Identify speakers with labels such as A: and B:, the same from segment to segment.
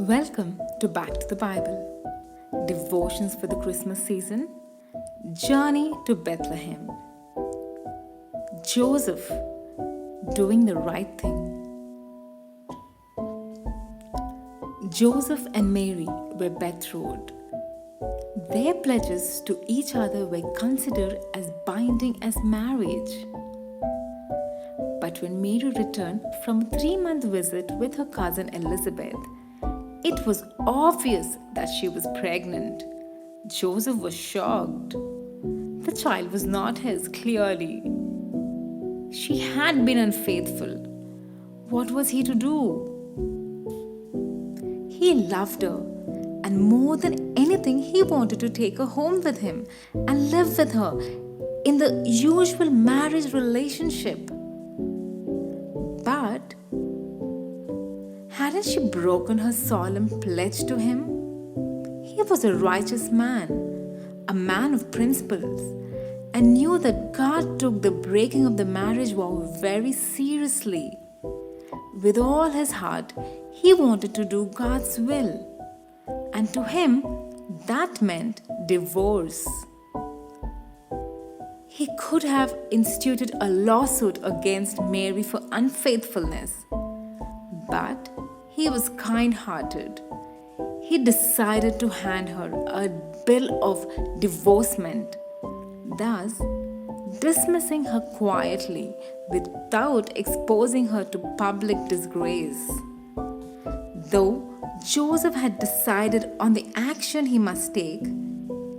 A: Welcome to Back to the Bible, Devotions for the Christmas season, Journey to Bethlehem. Joseph doing the right thing. Joseph and Mary were betrothed. Their pledges to each other were considered as binding as marriage. But when Mary returned from a 3-month visit with her cousin Elizabeth, it was obvious that she was pregnant. Joseph was shocked. The child was not his, clearly. She had been unfaithful. What was he to do? He loved her, and more than anything, he wanted to take her home with him and live with her in the usual marriage relationship. But hadn't she broken her solemn pledge to him? He was a righteous man, a man of principles, and knew that God took the breaking of the marriage vow very seriously. With all his heart, he wanted to do God's will. And to him, that meant divorce. He could have instituted a lawsuit against Mary for unfaithfulness, but he was kind-hearted. He decided to hand her a bill of divorcement, thus dismissing her quietly without exposing her to public disgrace. Though Joseph had decided on the action he must take,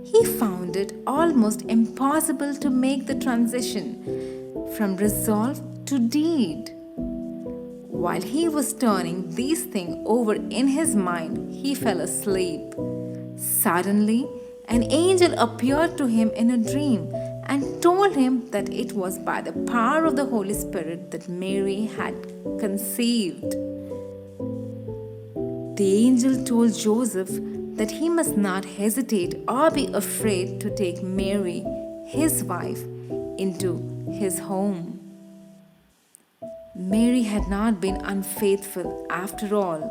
A: he found it almost impossible to make the transition from resolve to deed. While he was turning these things over in his mind, he fell asleep. Suddenly, an angel appeared to him in a dream and told him that it was by the power of the Holy Spirit that Mary had conceived. The angel told Joseph that he must not hesitate or be afraid to take Mary, his wife, into his home. Mary had not been unfaithful after all.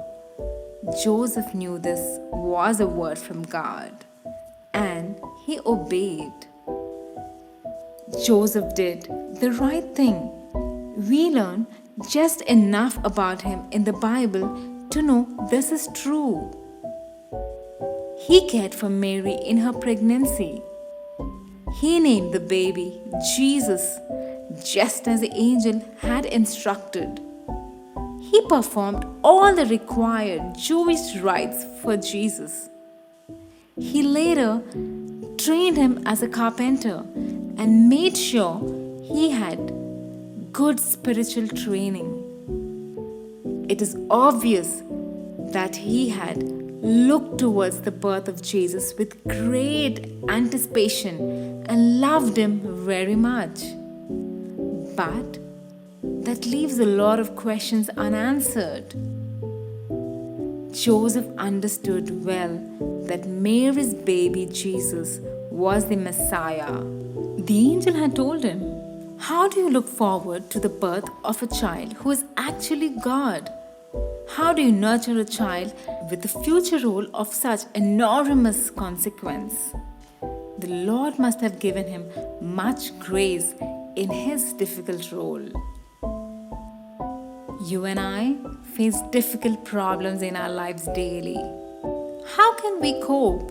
A: Joseph knew this was a word from God, and he obeyed. Joseph did the right thing. We learn just enough about him in the Bible to know this is true. He cared for Mary in her pregnancy. He named the baby Jesus, just as the angel had instructed. He performed all the required Jewish rites for Jesus. He later trained him as a carpenter and made sure he had good spiritual training. It is obvious that he had looked towards the birth of Jesus with great anticipation and loved him very much. But that leaves a lot of questions unanswered. Joseph understood well that Mary's baby Jesus was the Messiah. The angel had told him, "How do you look forward to the birth of a child who is actually God? How do you nurture a child with the future role of such enormous consequence?" The Lord must have given him much grace in his difficult role. You and I face difficult problems in our lives daily. How can we cope?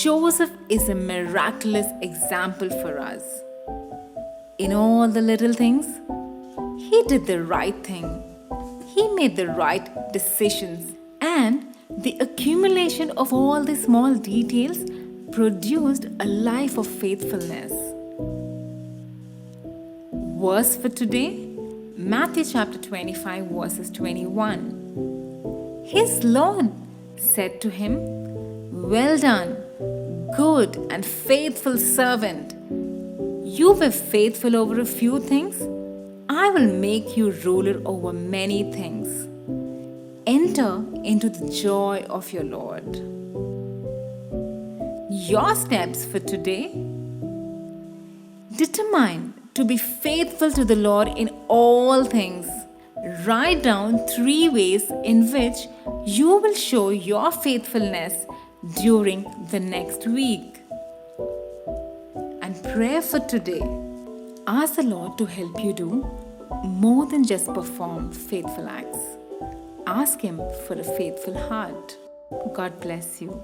A: Joseph is a miraculous example for us. In all the little things, he did the right thing. He made the right decisions, and the accumulation of all the small details produced a life of faithfulness. Verse for today, Matthew chapter 25 verses 21. His Lord said to him, "Well done, good and faithful servant. You were faithful over a few things. I will make you ruler over many things. Enter into the joy of your Lord." Your steps for today: determine to be faithful to the Lord in all things, Write down 3 ways in which you will show your faithfulness during the next week. And prayer for today. Ask the Lord to help you do more than just perform faithful acts. Ask Him for a faithful heart. God bless you.